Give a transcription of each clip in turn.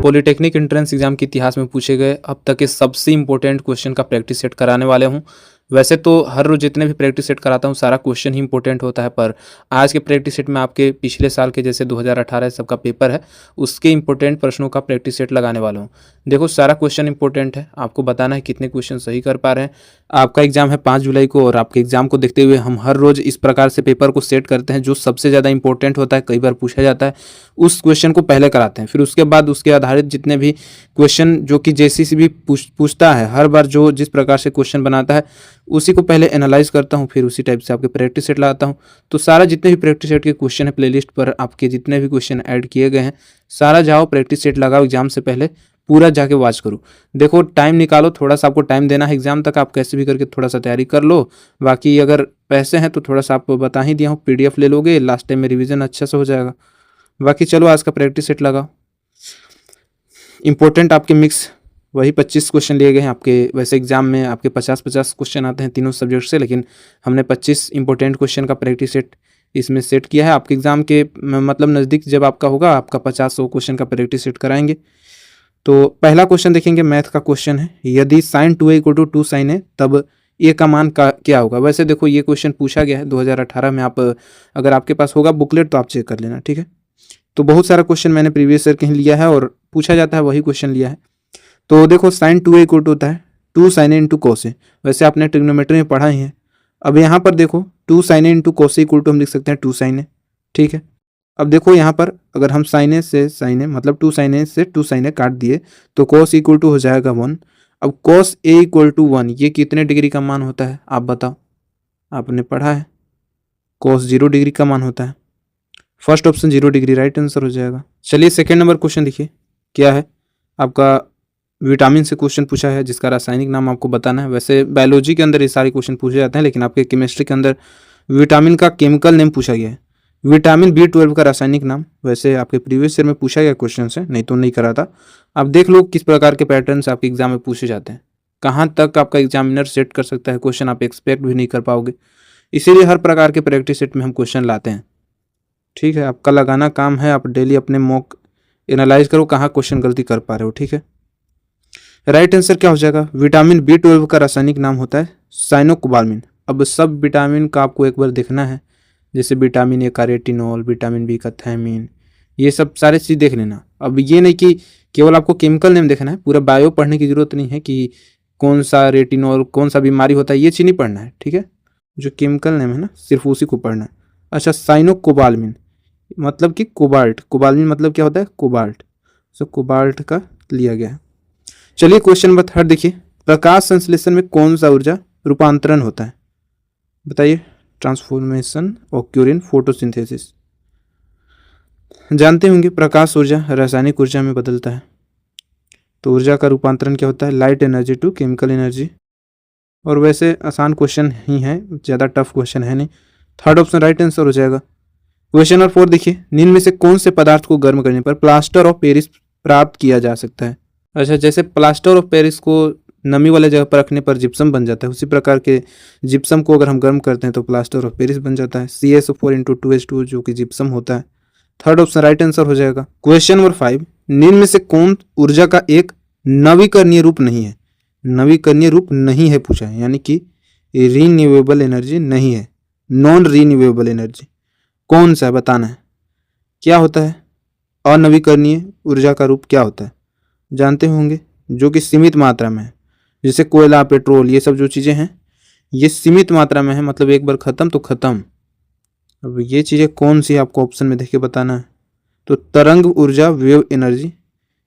Polytechnic entrance exam के इतिहास में पूछे गए अब तक के सबसे इंपॉर्टेंट क्वेश्चन का प्रैक्टिस सेट कराने वाले हूँ। वैसे तो हर रोज जितने भी प्रैक्टिस सेट कराता हूँ सारा क्वेश्चन ही इंपॉर्टेंट होता है, पर आज के प्रैक्टिस सेट में आपके पिछले साल के जैसे 2018 सबका पेपर है उसके इंपॉर्टेंट प्रश्नों का प्रैक्टिस सेट लगाने वाला हूँ। देखो सारा क्वेश्चन इंपॉर्टेंट है, आपको बताना है कितने क्वेश्चन सही कर पा रहे हैं। आपका एग्जाम है 5 जुलाई को और आपके एग्जाम को देखते हुए हम हर रोज इस प्रकार से पेपर को सेट करते हैं। जो सबसे ज़्यादा इंपॉर्टेंट होता है, कई बार पूछा जाता है, उस क्वेश्चन को पहले कराते हैं, फिर उसके बाद उसके आधारित जितने भी क्वेश्चन जो कि जैसी सी भी पूछता है हर बार जो जिस प्रकार से क्वेश्चन बनाता है उसी को पहले एनालाइज करता हूँ, फिर उसी टाइप से आपके प्रैक्टिस सेट लगाता हूँ। तो सारा जितने भी प्रैक्टिस सेट के क्वेश्चन है प्लेलिस्ट पर आपके जितने भी क्वेश्चन ऐड किए गए हैं सारा जाओ प्रैक्टिस सेट लगाओ, एग्जाम से पहले पूरा जाके वॉच करो। देखो टाइम निकालो, थोड़ा सा आपको टाइम देना है एग्जाम तक, आप कैसे भी करके थोड़ा सा तैयारी कर लो। बाकी अगर पैसे हैं तो थोड़ा सा आपको बता ही दिया हूँ, PDF ले लोगे, लास्ट टाइम में रिविजन अच्छा से हो जाएगा। बाकी चलो आज का प्रैक्टिस सेट लगाओ। इंपॉर्टेंट आपके मिक्स वही 25 क्वेश्चन लिए गए हैं आपके। वैसे एग्जाम में आपके 50-50 क्वेश्चन आते हैं तीनों सब्जेक्ट से, लेकिन हमने 25 इंपॉर्टेंट क्वेश्चन का प्रैक्टिस सेट इसमें सेट किया है। आपके एग्जाम के मतलब नज़दीक जब आपका होगा आपका 50-100 क्वेश्चन का प्रैक्टिस सेट कराएंगे। तो पहला क्वेश्चन देखेंगे, मैथ का क्वेश्चन है। यदि sin 2a = 2 sin a तब ए का मान का क्या होगा। वैसे देखो ये क्वेश्चन पूछा गया है 2018 में, आप अगर आपके पास होगा बुकलेट तो आप चेक कर लेना, ठीक है। तो बहुत सारा क्वेश्चन मैंने प्रीवियस ईयर कहीं लिया है और पूछा जाता है वही क्वेश्चन लिया है। तो देखो sin 2a = होता है 2 sin a × cos a। वैसे आपने ट्रिग्नोमेट्री में पढ़ा ही है। अब यहाँ पर देखो 2 sin a × cos a = हम लिख सकते हैं 2 sin a, ठीक है। अब देखो यहाँ पर अगर हम sin a से sin a मतलब 2 sin a से 2 sin a काट दिए तो cos = हो जाएगा 1। अब cos a = 1 ये कितने डिग्री का मान होता है आप बताओ, आपने पढ़ा है। cos 0 डिग्री का मान होता है। First option 0 degree right answer हो जाएगा। चलिए सेकेंड नंबर क्वेश्चन देखिए क्या है। आपका विटामिन से क्वेश्चन पूछा है जिसका रासायनिक नाम आपको बताना है। वैसे बायोलॉजी के अंदर ये सारे क्वेश्चन पूछे जाते हैं, लेकिन आपके केमिस्ट्री के अंदर विटामिन का केमिकल नेम पूछा गया है। विटामिन B12 का रासायनिक नाम वैसे आपके प्रीवियस ईयर में पूछा गया क्वेश्चन से, नहीं तो नहीं करा था। आप देख लो किस प्रकार के पैटर्न से आपके एग्जाम में पूछे जाते हैं, कहाँ तक आपका एग्जामिनर सेट कर सकता है क्वेश्चन, आप एक्सपेक्ट भी नहीं कर पाओगे। इसीलिए हर प्रकार के प्रैक्टिस सेट में हम क्वेश्चन लाते हैं, ठीक है। आपका लगाना काम है, आप डेली अपने मॉक एनालाइज करो कहाँ क्वेश्चन गलती कर पा रहे हो, ठीक है। राइट आंसर क्या हो जाएगा, विटामिन B12 का रासायनिक नाम होता है साइनोकोबाल्मिन। अब सब विटामिन का आपको एक बार देखना है, जैसे विटामिन A का रेटिनॉल, विटामिन B का थायमिन, ये सब सारे चीज़ देख लेना। अब ये नहीं कि केवल आपको केमिकल नेम देखना है, पूरा बायो पढ़ने की जरूरत नहीं है कि कौन सा रेटिनॉल कौन सा बीमारी होता है, ये चीज़ नहीं पढ़ना है, ठीक है। जो केमिकल नेम है ना सिर्फ उसी को पढ़ना है। अच्छा, साइनोकोबाल्मिन मतलब कि कोबाल्ट, कोबाल्मिन मतलब क्या होता है कोबाल्ट, सो कोबाल्ट का लिया गया है। चलिए क्वेश्चन नंबर 3 देखिए, प्रकाश संश्लेषण में कौन सा ऊर्जा रूपांतरण होता है बताइए। Transformation occur in photosynthesis. जानते होंगे प्रकाश ऊर्जा रासायनिक ऊर्जा में बदलता है, तो ऊर्जा का रूपांतरण क्या होता है, light energy to chemical energy. और वैसे आसान क्वेश्चन ही है, ज़्यादा टफ क्वेश्चन है नहीं। थर्ड ऑप्शन राइट आंसर हो जाएगा। क्वेश्चन नंबर 4 देखिए, निम्न में से कौन से पदार्थ को गर्म करने पर प्लास्टर ऑफ पेरिस प्राप्त किया जा सकता है। अच्छा, जैसे प्लास्टर ऑफ पेरिस को नमी वाले जगह पर रखने पर जिप्सम बन जाता है, उसी प्रकार के जिप्सम को अगर हम गर्म करते हैं तो प्लास्टर ऑफ पेरिस बन जाता है, CaSO4 × 2H2 जो कि जिप्सम होता है। थर्ड ऑप्शन राइट आंसर हो जाएगा। क्वेश्चन नंबर 5, निम्न में से कौन ऊर्जा का एक नवीकरणीय रूप नहीं है। नवीकरणीय रूप नहीं है पूछा है, यानी कि रीन्यूएबल एनर्जी नहीं है, नॉन रीन्यूएबल एनर्जी कौन सा है बताना है। क्या होता है अनवीकरणीय ऊर्जा का रूप, क्या होता है जानते होंगे, जो कि सीमित मात्रा में है। जैसे कोयला, पेट्रोल, ये सब जो चीज़ें हैं ये सीमित मात्रा में है, मतलब एक बार ख़त्म तो ख़त्म। अब ये चीज़ें कौन सी आपको ऑप्शन में देख के बताना है। तो तरंग ऊर्जा, वेव एनर्जी,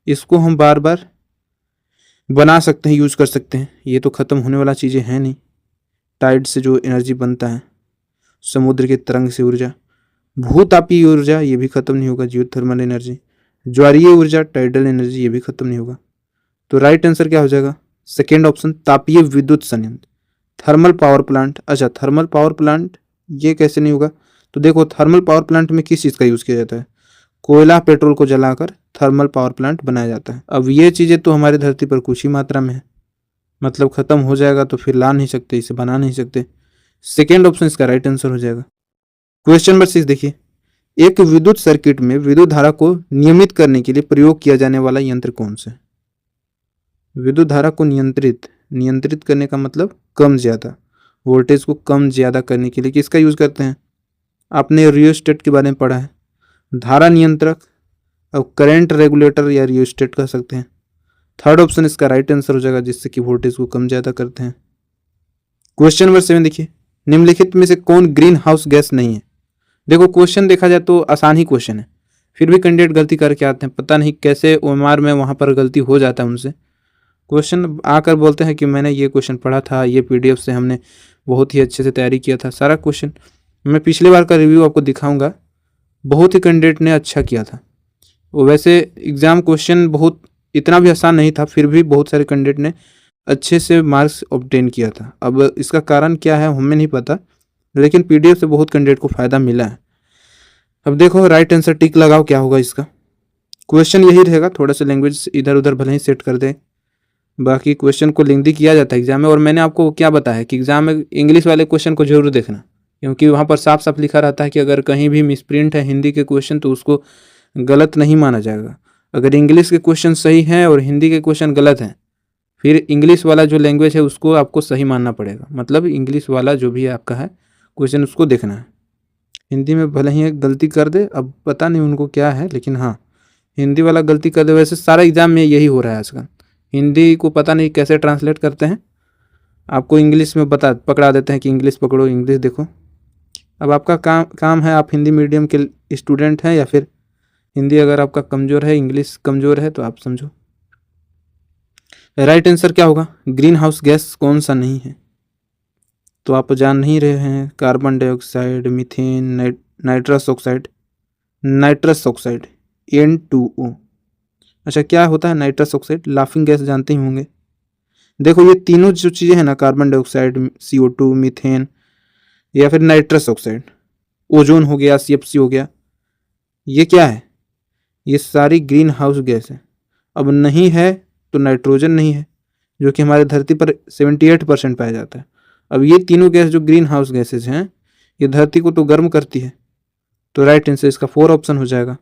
इसको हम बार बार बना सकते हैं, यूज कर सकते हैं, ये तो ख़त्म होने वाला चीज़ें हैं नहीं। टाइड से जो एनर्जी बनता है, समुद्र के तरंग से ऊर्जा, भूतापीय ऊर्जा ये भी ख़त्म नहीं होगा, जियोथर्मल एनर्जी, ज्वारीय ऊर्जा, टाइडल एनर्जी ये भी ख़त्म नहीं होगा। तो राइट आंसर क्या हो जाएगा, सेकेंड ऑप्शन तापीय विद्युत संयंत्र, थर्मल पावर प्लांट। अच्छा, थर्मल पावर प्लांट ये कैसे नहीं होगा, तो देखो थर्मल पावर प्लांट में किस चीज़ का यूज़ किया जाता है, कोयला पेट्रोल को जलाकर थर्मल पावर प्लांट बनाया जाता है। अब ये चीज़ें तो हमारी धरती पर कुछ ही मात्रा में है, मतलब ख़त्म हो जाएगा तो फिर ला नहीं सकते, इसे बना नहीं सकते। सेकेंड ऑप्शन इसका राइट आंसर हो जाएगा। क्वेश्चन नंबर 6 देखिए, एक विद्युत सर्किट में विद्युत धारा को नियमित करने के लिए प्रयोग किया जाने वाला यंत्र कौन सा है? विद्युत धारा को नियंत्रित करने का मतलब कम ज्यादा, वोल्टेज को कम ज्यादा करने के लिए किसका यूज करते हैं? आपने रियोस्टेट के बारे में पढ़ा है, धारा नियंत्रक और करंट रेगुलेटर या रियोस्टेट कह सकते हैं। थर्ड ऑप्शन इसका राइट आंसर हो जाएगा, जिससे कि वोल्टेज को कम ज्यादा करते हैं। क्वेश्चन नंबर 7 देखिए, निम्नलिखित में से कौन ग्रीन हाउस गैस नहीं है? देखो क्वेश्चन देखा जाए तो आसान ही क्वेश्चन है, फिर भी कैंडिडेट गलती करके आते हैं, पता नहीं कैसे ओएमआर में वहाँ पर गलती हो जाता है उनसे। क्वेश्चन आकर बोलते हैं कि मैंने ये क्वेश्चन पढ़ा था, ये पीडीएफ से हमने बहुत ही अच्छे से तैयारी किया था। सारा क्वेश्चन मैं पिछले बार का रिव्यू आपको दिखाऊंगा, बहुत ही कैंडिडेट ने अच्छा किया था। वैसे एग्ज़ाम क्वेश्चन बहुत इतना भी आसान नहीं था, फिर भी बहुत सारे कैंडिडेट ने अच्छे से मार्क्स ऑब्टेन किया था। अब इसका कारण क्या है हमें नहीं पता, लेकिन पीडीएफ से बहुत कैंडिडेट को फ़ायदा मिला है। अब देखो राइट आंसर टिक लगाओ, क्या होगा इसका। क्वेश्चन यही रहेगा, थोड़ा सा लैंग्वेज इधर उधर भले ही सेट कर दे, बाकी क्वेश्चन को लेंथी किया जाता है एग्जाम में। और मैंने आपको क्या बताया कि एग्जाम में इंग्लिश वाले क्वेश्चन को जरूर देखना, क्योंकि वहाँ पर साफ साफ लिखा रहता है कि अगर कहीं भी मिसप्रिंट है हिंदी के क्वेश्चन तो उसको गलत नहीं माना जाएगा। अगर इंग्लिश के क्वेश्चन सही हैं और हिंदी के क्वेश्चन गलत हैं, फिर इंग्लिश वाला जो लैंग्वेज है उसको आपको सही मानना पड़ेगा। मतलब इंग्लिश वाला जो भी आपका है क्वेश्चन उसको देखना है। हिंदी में भले ही एक गलती कर दे, अब पता नहीं उनको क्या है, लेकिन हाँ हिंदी वाला गलती कर दे। वैसे सारा एग्जाम में यही हो रहा है आजकल, हिंदी को पता नहीं कैसे ट्रांसलेट करते हैं, आपको इंग्लिश में पकड़ा देते हैं कि इंग्लिश पकड़ो, इंग्लिश देखो। अब आपका काम है, आप हिंदी मीडियम के स्टूडेंट हैं या फिर हिंदी अगर आपका कमज़ोर है, इंग्लिश कमज़ोर है तो आप समझो। राइट आंसर क्या होगा? ग्रीन हाउस गैस कौन सा नहीं है? तो आप जान नहीं रहे हैं, carbon dioxide, methane, nitrous oxide, N2O। अच्छा क्या होता है नाइट्रस ऑक्साइड? लाफिंग गैस जानते ही होंगे। देखो ये तीनों जो चीज़ें हैं ना, कार्बन डाइऑक्साइड, CO2, मीथेन या फिर नाइट्रस ऑक्साइड, ओजोन हो गया, CFC हो गया, ये क्या है? ये सारी ग्रीन हाउस गैस है। अब नहीं है तो नाइट्रोजन नहीं है, जो कि हमारे धरती पर 78% पाया जाता है। अब ये तीनों गैस जो ग्रीन हाउस गैसेज हैं, ये धरती को तो गर्म करती है, तो राइट आंसर इसका 4 ऑप्शन हो जाएगा।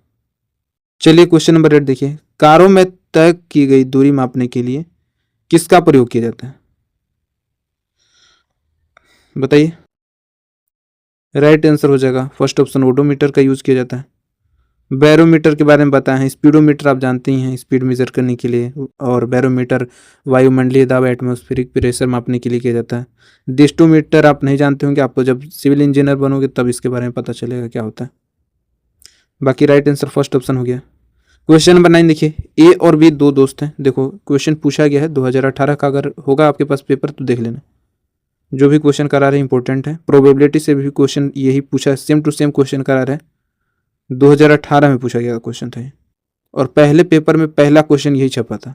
चलिए क्वेश्चन नंबर 8 देखिए, कारों में तय की गई दूरी मापने के लिए किसका प्रयोग किया जाता है? बताइए। राइट आंसर हो जाएगा फर्स्ट ऑप्शन, ओडोमीटर का यूज किया जाता है। बैरोमीटर के बारे में बताए हैं, स्पीडोमीटर आप जानते ही हैं, स्पीड मेजर करने के लिए, और बैरोमीटर वायुमंडलीय दाब, एटमॉस्फेरिक प्रेशर मापने के लिए किया जाता है। डिस्टोमीटर आप नहीं जानते होंगे, आपको जब सिविल इंजीनियर बनोगे तब इसके बारे में पता चलेगा क्या होता है। बाकी राइट आंसर फर्स्ट ऑप्शन हो गया। क्वेश्चन नंबर 9 देखिए, ए और बी दो दोस्त हैं। देखो क्वेश्चन पूछा गया है 2018 का, अगर होगा आपके पास पेपर तो देख लेना, जो भी क्वेश्चन करा रहे हैं इंपॉर्टेंट है। प्रोबेबिलिटी से भी क्वेश्चन यही पूछा है, सेम टू सेम क्वेश्चन करा रहे हैं, 2018 में पूछा गया क्वेश्चन था ये, और पहले पेपर में पहला क्वेश्चन यही छपा था।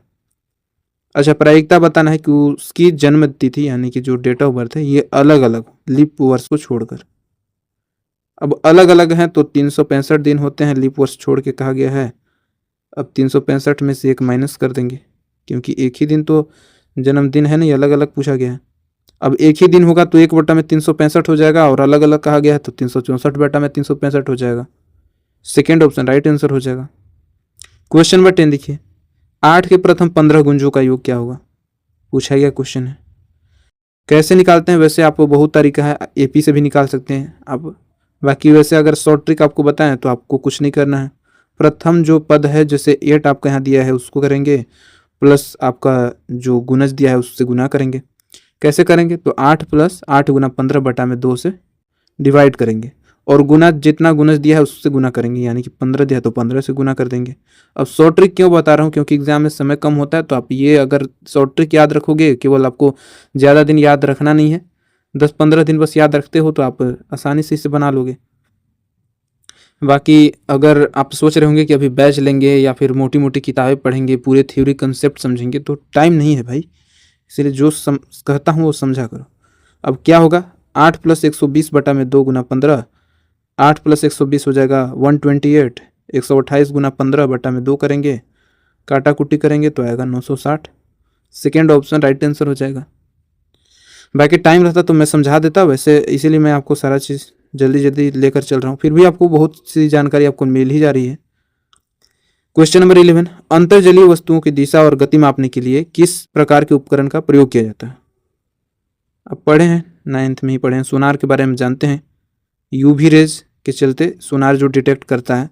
अच्छा प्रायिकता बताना है कि उसकी जन्म तिथि यानी कि जो डेट ऑफ बर्थ है ये अलग अलग लीप वर्ष को छोड़कर। अब अलग अलग हैं तो 365 दिन होते हैं, लीप वर्ष छोड़ के कहा गया है। अब 365 में से एक माइनस कर देंगे, क्योंकि एक ही दिन तो जन्मदिन है नहीं, अलग अलग पूछा गया है। अब एक ही दिन होगा तो 1/365 हो जाएगा, और अलग अलग कहा गया है तो 364/365 हो जाएगा। सेकेंड ऑप्शन राइट आंसर हो जाएगा। क्वेश्चन नंबर 10 देखिए, 8 के प्रथम 15 गुंजों का योग क्या होगा? पूछा गया क्वेश्चन है। कैसे निकालते हैं? वैसे आपको बहुत तरीका है, AP से भी निकाल सकते हैं आप। बाकी वैसे अगर शॉर्ट ट्रिक आपको बताएं तो आपको कुछ नहीं करना है। प्रथम जो पद है, जैसे 8 आपका यहाँ दिया है उसको करेंगे, प्लस आपका जो गुणज दिया है उससे गुना करेंगे। कैसे करेंगे? तो 8 + 8 × 15/2 से डिवाइड करेंगे, और गुना जितना गुणज दिया है उससे गुना करेंगे, यानी कि 15 दिया तो 15 से गुना कर देंगे। अब शॉर्ट ट्रिक क्यों बता रहा हूँ? क्योंकि एग्जाम में समय कम होता है, तो आप ये अगर शॉर्ट ट्रिक याद रखोगे, केवल आपको ज़्यादा दिन याद रखना नहीं है, 10-15 दिन बस याद रखते हो तो आप आसानी से इसे बना लोगे। बाकी अगर आप सोच रहे होंगे कि अभी बैच लेंगे या फिर मोटी मोटी किताबें पढ़ेंगे, पूरे थ्योरी कंसेप्ट समझेंगे, तो टाइम नहीं है भाई, इसलिए जो कहता हूँ वो समझा करो। अब क्या होगा? 8 + 120/2 × 15, 8 + 120 हो जाएगा 128, 128 × 15/2 करेंगे, काटा कुटी करेंगे तो आएगा 960। सेकेंड ऑप्शन राइट आंसर हो जाएगा। बाकी टाइम रहता तो मैं समझा देता, वैसे इसीलिए मैं आपको सारा चीज़ जल्दी जल्दी लेकर चल रहा हूँ, फिर भी आपको बहुत सी जानकारी आपको मिल ही जा रही है। क्वेश्चन नंबर 11, अंतर्जलीय वस्तुओं की दिशा और गति मापने के लिए किस प्रकार के उपकरण का प्रयोग किया जाता है? अब पढ़े हैं, 9th में ही पढ़े हैं, सोनार के बारे में जानते हैं। यूवी रेज के चलते सोनार जो डिटेक्ट करता है।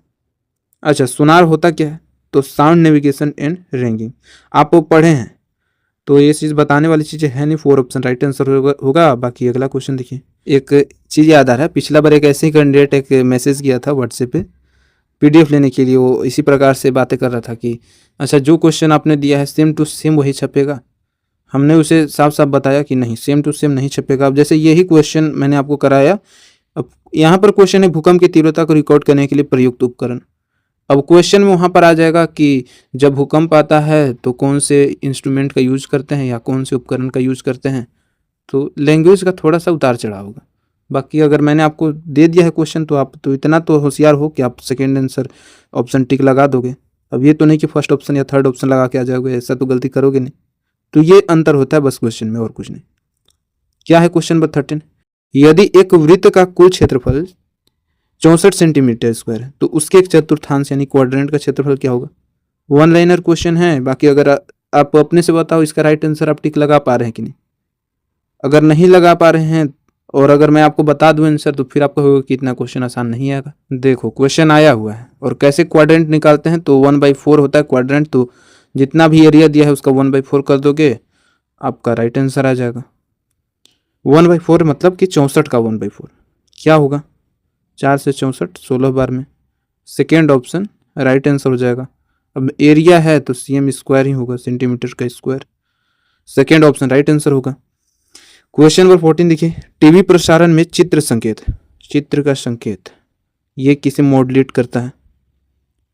अच्छा, सोनार होता क्या है? तो साउंड नेविगेशन एंड रेंजिंग, आप वो पढ़े हैं, तो ये चीज़ बताने वाली चीज़ें है नहीं। 4 ऑप्शन राइट आंसर होगा। बाकी अगला क्वेश्चन देखिए, एक चीज़ याद आ रहा है, पिछला बार एक ऐसे ही कैंडिडेट एक मैसेज किया था व्हाट्सएप पे PDF लेने के लिए, वो इसी प्रकार से बातें कर रहा था कि अच्छा जो क्वेश्चन आपने दिया है सेम टू सेम वही छपेगा। हमने उसे साफ साफ बताया कि नहीं, सेम टू सेम नहीं छपेगा। अब जैसे यही क्वेश्चन मैंने आपको कराया, अब यहाँ पर क्वेश्चन है भूकंप की तीव्रता को रिकॉर्ड करने के लिए प्रयुक्त उपकरण। अब क्वेश्चन में वहाँ पर आ जाएगा कि जब भूकंप आता है तो कौन से इंस्ट्रूमेंट का यूज करते हैं या कौन से उपकरण का यूज करते हैं, तो लैंग्वेज का थोड़ा सा उतार चढ़ाव होगा। बाकी अगर मैंने आपको दे दिया है क्वेश्चन तो आप तो इतना तो होशियार हो कि आप सेकेंड आंसर ऑप्शन टिक लगा दोगे। अब ये तो नहीं कि फर्स्ट ऑप्शन या थर्ड ऑप्शन लगा के आ जाओगे, ऐसा तो गलती करोगे नहीं। तो ये अंतर होता है बस क्वेश्चन में, और कुछ नहीं। क्या है क्वेश्चन नंबर 13, यदि एक वृत्त का कुल क्षेत्रफल 64 सेंटीमीटर स्क्वायर है तो उसके एक चतुर्थांश यानी क्वाड्रेंट का क्षेत्रफल क्या होगा? वन लाइनर क्वेश्चन है। बाकी अगर आप अपने से बताओ इसका राइट आंसर आप टिक लगा पा रहे हैं कि नहीं। अगर नहीं लगा पा रहे हैं और अगर मैं आपको बता दूं आंसर तो फिर आपको होगा कि इतना क्वेश्चन आसान नहीं आएगा। देखो क्वेश्चन आया हुआ है और कैसे क्वाड्रेंट निकालते हैं, तो 1/4 होता है क्वाड्रेंट, तो जितना भी एरिया दिया है उसका 1/4 कर दोगे, आपका राइट आंसर आ जाएगा। 1/4 मतलब कि 64 का 1/4 क्या होगा? 4 से 64 16 बार में, सेकेंड ऑप्शन राइट आंसर हो जाएगा। अब एरिया है तो cm स्क्वायर ही होगा, सेंटीमीटर का square, second option right answer होगा। क्वेश्चन नंबर 14 देखिए, टीवी प्रसारण में चित्र संकेत, चित्र का संकेत ये किसे मॉड्यूलेट करता है?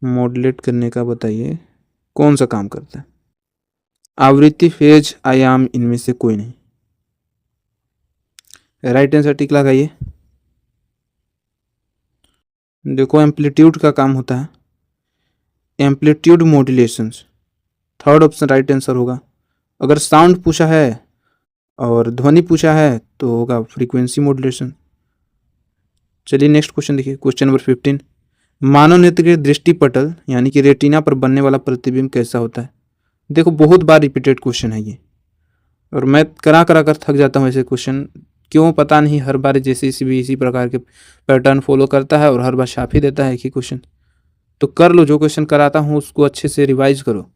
मॉड्यूलेट करने का बताइए कौन सा काम करता है? आवृत्ति, फेज, आयाम, इनमें से कोई नहीं। राइट आंसर टिक लगाइए। देखो एम्पलीट्यूड का काम होता है, amplitude modulation, third option right answer होगा। अगर साउंड पूछा है और ध्वनि पूछा है तो होगा फ्रीक्वेंसी मॉड्यूलेशन। चलिए नेक्स्ट क्वेश्चन देखिए, क्वेश्चन नंबर 15, मानव नेत्र के दृष्टिपटल यानी कि रेटिना पर बनने वाला प्रतिबिंब कैसा होता है? देखो बहुत बार रिपीटेड क्वेश्चन है ये, और मैं करा कर थक जाता हूँ ऐसे क्वेश्चन, क्यों पता नहीं, हर बार जैसे इसी प्रकार के पैटर्न फॉलो करता है और हर बार छाप ही देता है एक ही क्वेश्चन। तो कर लो, जो क्वेश्चन कराता हूँ उसको अच्छे से रिवाइज करो,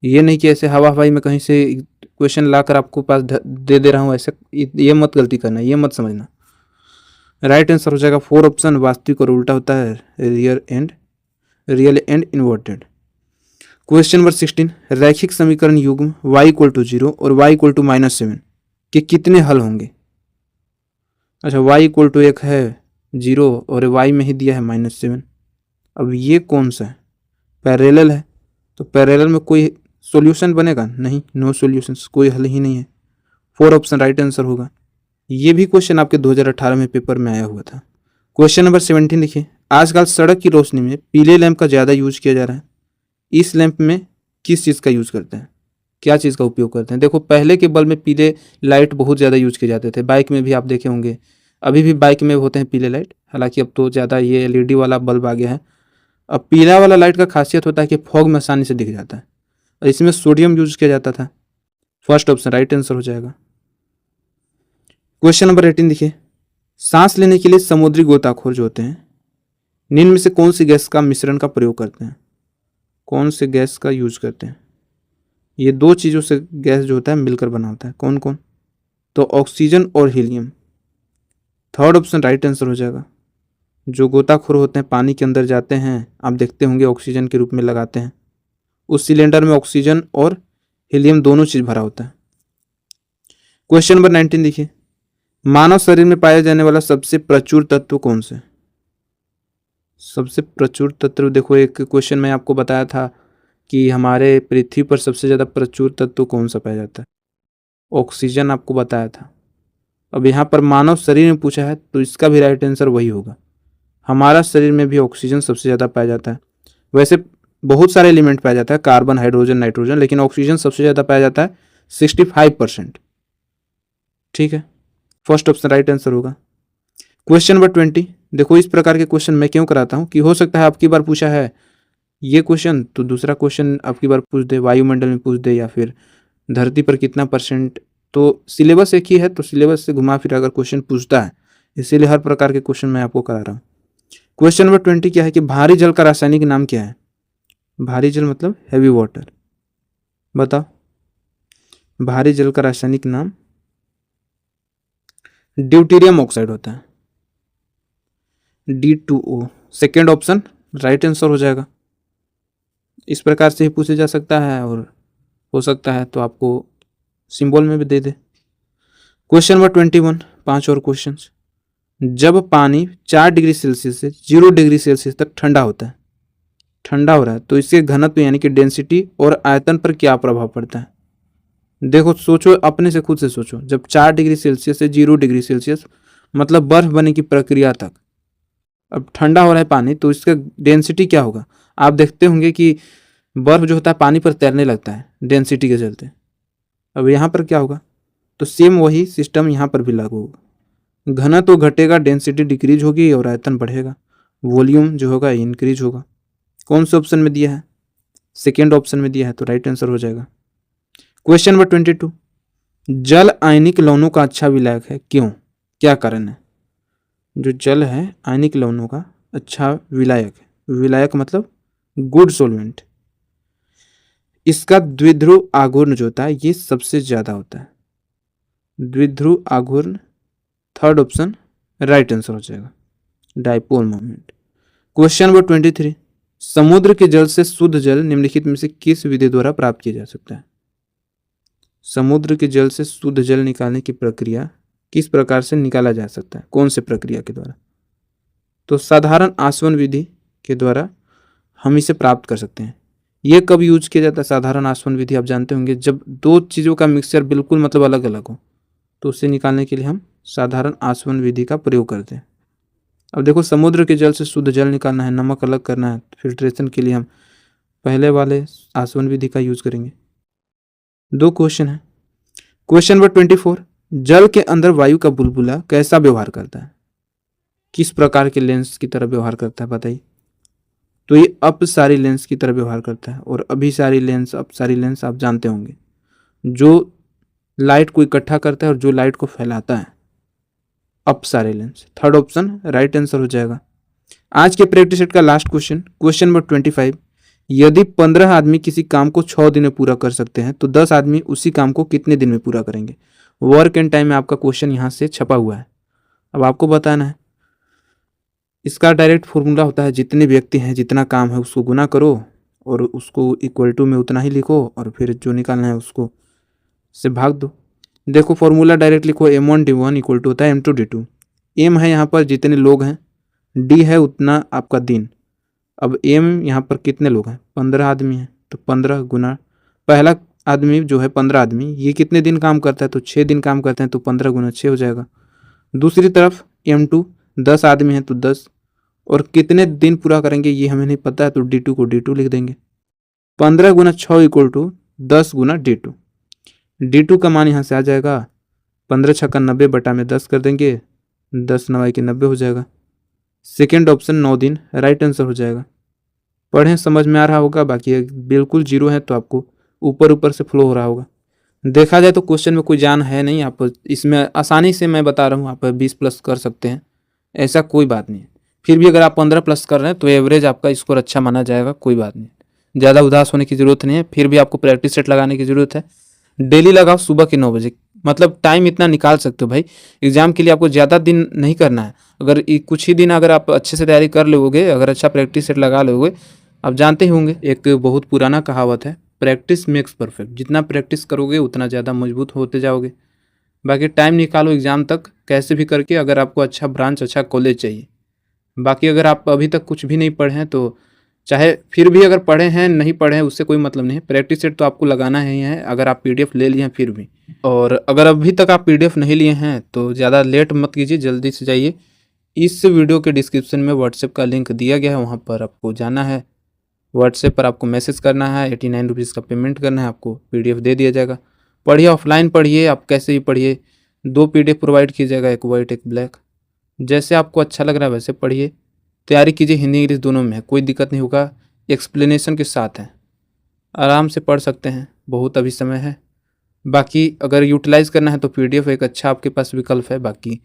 ये नहीं कि ऐसे हवा हवाई में कहीं से क्वेश्चन लाकर आपको पास दे रहा हूँ, ऐसे ये मत गलती करना, ये मत समझना। राइट आंसर हो जाएगा 4 ऑप्शन, वास्तविक और उल्टा होता है, real and inverted. Question number 16, रैखिक समीकरण युग्म y=0 और y=-7 के कितने हल होंगे? अच्छा, y=1 है 0 और y में ही दिया है -7। अब ये कौन सा है? पैरेलल है, तो पैरेलल में कोई सॉल्यूशन बनेगा नहीं, नो सॉल्यूशन, कोई हल ही नहीं है। 4 ऑप्शन राइट आंसर होगा। ये भी क्वेश्चन आपके 2018 में पेपर में आया हुआ था। क्वेश्चन नंबर 17 देखिए, आजकल सड़क की रोशनी में पीले लैंप का ज़्यादा यूज किया जा रहा है, इस लैंप में किस चीज़ का यूज करते हैं, क्या चीज़ का उपयोग करते हैं? देखो पहले के बल्ब में पीले लाइट बहुत ज़्यादा यूज किए जाते थे, बाइक में भी आप देखे होंगे, अभी भी बाइक में होते हैं पीले लाइट, हालांकि अब तो ज़्यादा ये LED वाला बल्ब आ गया है। अब पीला वाला लाइट का खासियत होता है कि फॉग में आसानी से दिख जाता है, और इसमें सोडियम यूज किया जाता था। फर्स्ट ऑप्शन राइट आंसर हो जाएगा। क्वेश्चन नंबर 18 देखिए, सांस लेने के लिए समुद्री गोताखोर जो होते हैं निम्न में से कौन सी गैस का मिश्रण का प्रयोग करते हैं? कौन से गैस का यूज करते हैं? ये दो चीज़ों से गैस जो होता है मिलकर बना होता है, कौन कौन? तो ऑक्सीजन और helium, third option right answer हो जाएगा। जो गोताखोर होते हैं पानी के अंदर जाते हैं, आप देखते होंगे ऑक्सीजन के रूप में लगाते हैं, उस सिलेंडर में ऑक्सीजन और हीलियम दोनों चीज भरा होता है। क्वेश्चन नंबर 19 देखिए, मानव शरीर में पाया जाने वाला सबसे प्रचुर तत्व कौन सा है? सबसे प्रचुर तत्व, देखो एक क्वेश्चन में आपको बताया था कि हमारे पृथ्वी पर सबसे ज़्यादा प्रचुर तत्व कौन सा पाया जाता है, ऑक्सीजन आपको बताया था। अब यहाँ पर मानव शरीर में पूछा है तो इसका भी राइट आंसर वही होगा, हमारा शरीर में भी ऑक्सीजन सबसे ज़्यादा पाया जाता है। वैसे बहुत सारे एलिमेंट पाया जाता है, कार्बन, हाइड्रोजन, नाइट्रोजन, लेकिन ऑक्सीजन सबसे ज़्यादा पाया जाता है 65%। ठीक है, फर्स्ट ऑप्शन राइट आंसर होगा। क्वेश्चन नंबर 20, देखो इस प्रकार के क्वेश्चन मैं क्यों कराता हूँ कि हो सकता है आपकी बार पूछा है ये क्वेश्चन तो दूसरा क्वेश्चन आपकी बार पूछ दे, वायुमंडल में पूछ दे, या फिर धरती पर कितना %। तो सिलेबस एक ही है, तो सिलेबस से घुमा फिरा अगर क्वेश्चन पूछता है, इसीलिए हर प्रकार के क्वेश्चन मैं आपको करा रहा हूँ। क्वेश्चन नंबर 20 क्या है कि भारी जल का रासायनिक नाम क्या है? भारी जल मतलब हैवी वाटर, बताओ। भारी जल का रासायनिक नाम ड्यूटेरियम ऑक्साइड होता है, D2O। Second option right answer हो जाएगा। इस प्रकार से ही पूछे जा सकता है, और हो सकता है तो आपको सिंबल में भी दे दे। क्वेश्चन नंबर 21, 5 और क्वेश्चन। जब पानी 4 डिग्री सेल्सियस से 0 डिग्री सेल्सियस तक ठंडा होता है, ठंडा हो रहा है, तो इसके घनत्व यानी कि डेंसिटी और आयतन पर क्या प्रभाव पड़ता है? देखो सोचो, अपने से खुद से सोचो। जब 4 डिग्री सेल्सियस से 0 डिग्री सेल्सियस मतलब बर्फ बनने की प्रक्रिया तक, अब ठंडा हो रहा है पानी, तो इसका डेंसिटी क्या होगा? आप देखते होंगे कि बर्फ जो होता है पानी पर तैरने लगता है डेंसिटी के चलते। अब यहाँ पर क्या होगा? तो सेम वही सिस्टम यहाँ पर भी लागू होगा। घनत्व घटेगा, डेंसिटी डिक्रीज होगी और आयतन बढ़ेगा, वॉल्यूम जो होगा इंक्रीज होगा। कौन से ऑप्शन में दिया है? सेकेंड ऑप्शन में दिया है, तो राइट आंसर हो जाएगा। क्वेश्चन नंबर 22, जल आयनिक लवणों का अच्छा विलायक है, क्यों? क्या कारण है? जो जल है आयनिक लवणों का अच्छा विलायक है, विलायक मतलब गुड सोलवेंट। इसका द्विध्रुव आघूर्ण जो होता है ये सबसे ज्यादा होता है, द्विध्रुव आघूर्ण। थर्ड ऑप्शन राइट आंसर हो जाएगा, डाइपोल मोमेंट। क्वेश्चन नंबर 23, समुद्र के जल से शुद्ध जल निम्नलिखित में से किस विधि द्वारा प्राप्त किया जा सकता है? समुद्र के जल से शुद्ध जल निकालने की प्रक्रिया किस प्रकार से निकाला जा सकता है, कौन से प्रक्रिया के द्वारा? तो साधारण आसवन विधि के द्वारा हम इसे प्राप्त कर सकते हैं। ये कब यूज किया जाता है साधारण आसवन विधि? आप जानते होंगे, जब दो चीज़ों का मिक्सचर बिल्कुल मतलब अलग अलग हो, तो उसे निकालने के लिए हम साधारण आसवन विधि का प्रयोग करते हैं। अब देखो, समुद्र के जल से शुद्ध जल निकालना है, नमक अलग करना है, फिल्ट्रेशन के लिए हम पहले वाले आसवन विधि का यूज करेंगे। 2 क्वेश्चन है। क्वेश्चन नंबर 24, जल के अंदर वायु का बुलबुला कैसा व्यवहार करता है? किस प्रकार के लेंस की तरह व्यवहार करता है बताइए? तो ये अपसारी लेंस की तरह व्यवहार करता है, और अभिसारी लेंस, अपसारी लेंस आप जानते होंगे, जो लाइट को इकट्ठा करता है और जो लाइट को फैलाता है, अपसारी lens. Third option right answer हो जाएगा। आज के प्रैक्टिस सेट का लास्ट क्वेश्चन, क्वेश्चन नंबर 25, यदि 15 आदमी किसी काम को 6 दिन में पूरा कर सकते हैं तो 10 आदमी उसी काम को कितने दिन में पूरा करेंगे? वर्क एंड टाइम में आपका क्वेश्चन यहाँ से छपा हुआ है। अब आपको बताना है, इसका डायरेक्ट फॉर्मूला होता है, जितने व्यक्ति हैं जितना काम है उसको गुना करो और उसको इक्वल टू में उतना ही लिखो, और फिर जो निकालना है उसको से भाग दो। देखो फॉर्मूला डायरेक्ट लिखो, M1D1 इक्वल टू होता है M2D2। एम है यहाँ पर जितने लोग हैं, डी है उतना आपका दिन। अब एम यहाँ पर कितने लोग हैं? 15 आदमी हैं, तो 15 गुना पहला आदमी जो है 15 आदमी, ये कितने दिन काम करता है? तो 6 दिन काम करते हैं, तो 15 गुना 6 हो जाएगा। दूसरी तरफ M2 10 आदमी हैं तो 10, और कितने दिन पूरा करेंगे ये हमें नहीं पता है, तो D2 को D2 लिख देंगे। 15 गुना 6 equal to 10 Guna D2। D2 का मान यहाँ से आ जाएगा 15 छक्का 90 बटा में 10 कर देंगे, 10 9 के 90 हो जाएगा। सेकेंड ऑप्शन 9 दिन राइट आंसर हो जाएगा। पढ़ें, समझ में आ रहा होगा। बाकी बिल्कुल जीरो है तो आपको ऊपर ऊपर से फ्लो हो रहा होगा। देखा जाए तो क्वेश्चन में कोई जान है नहीं, आप इसमें आसानी से मैं बता रहा हूँ आप 20 प्लस कर सकते हैं, ऐसा कोई बात नहीं है। फिर भी अगर आप 15 प्लस कर रहे हैं तो एवरेज आपका स्कोर अच्छा माना जाएगा, कोई बात नहीं, ज़्यादा उदास होने की ज़रूरत नहीं है। फिर भी आपको प्रैक्टिस सेट लगाने की ज़रूरत है, डेली लगाओ सुबह के 9 बजे, मतलब टाइम इतना निकाल सकते हो भाई। एग्जाम के लिए आपको ज़्यादा दिन नहीं करना है, अगर कुछ ही दिन अगर आप अच्छे से तैयारी कर लोगे, अगर अच्छा प्रैक्टिस सेट लगा लोगे, आप जानते ही होंगे एक बहुत पुराना कहावत है, प्रैक्टिस मेक्स परफेक्ट। जितना प्रैक्टिस करोगे उतना ज़्यादा मजबूत होते जाओगे। बाकी टाइम निकालो एग्ज़ाम तक कैसे भी करके, अगर आपको अच्छा ब्रांच अच्छा कॉलेज चाहिए। बाकी अगर आप अभी तक कुछ भी नहीं पढ़े हैं तो चाहे फिर भी अगर पढ़े हैं नहीं पढ़े हैं उससे कोई मतलब नहीं है, प्रैक्टिस सेट तो आपको लगाना ही है। अगर आप PDF ले लिए हैं फिर भी, और अगर अभी तक आप PDF नहीं लिए हैं तो ज़्यादा लेट मत कीजिए, जल्दी से जाइए। इस वीडियो के डिस्क्रिप्शन में व्हाट्सएप का लिंक दिया गया है, वहाँ पर आपको जाना है, व्हाट्सएप पर आपको मैसेज करना है, 89 रुपीज़ का पेमेंट करना है, आपको PDF दे दिया जाएगा। पढ़िए, ऑफलाइन पढ़िए, आप कैसे भी पढ़िए। 2 PDF प्रोवाइड किया जाएगा, एक वाइट एक ब्लैक। जैसे आपको अच्छा लग रहा है वैसे पढ़िए। तैयारी कीजिए, हिंदी इंग्लिश दोनों में है, कोई दिक्कत नहीं होगा। एक्सप्लेनेशन के साथ है, आराम से पढ़ सकते हैं, बहुत अभी समय है। बाकी अगर यूटिलाइज़ करना है तो पीडीएफ एक अच्छा आपके पास विकल्प है। बाकी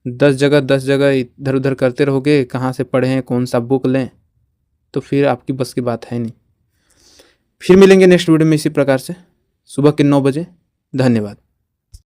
10 जगह इधर उधर करते रहोगे, कहाँ से पढ़ें, कौन सा बुक लें, तो फिर आपकी बस की बात है नहीं। फिर मिलेंगे नेक्स्ट वीडियो में इसी प्रकार से सुबह के 9 बजे। धन्यवाद।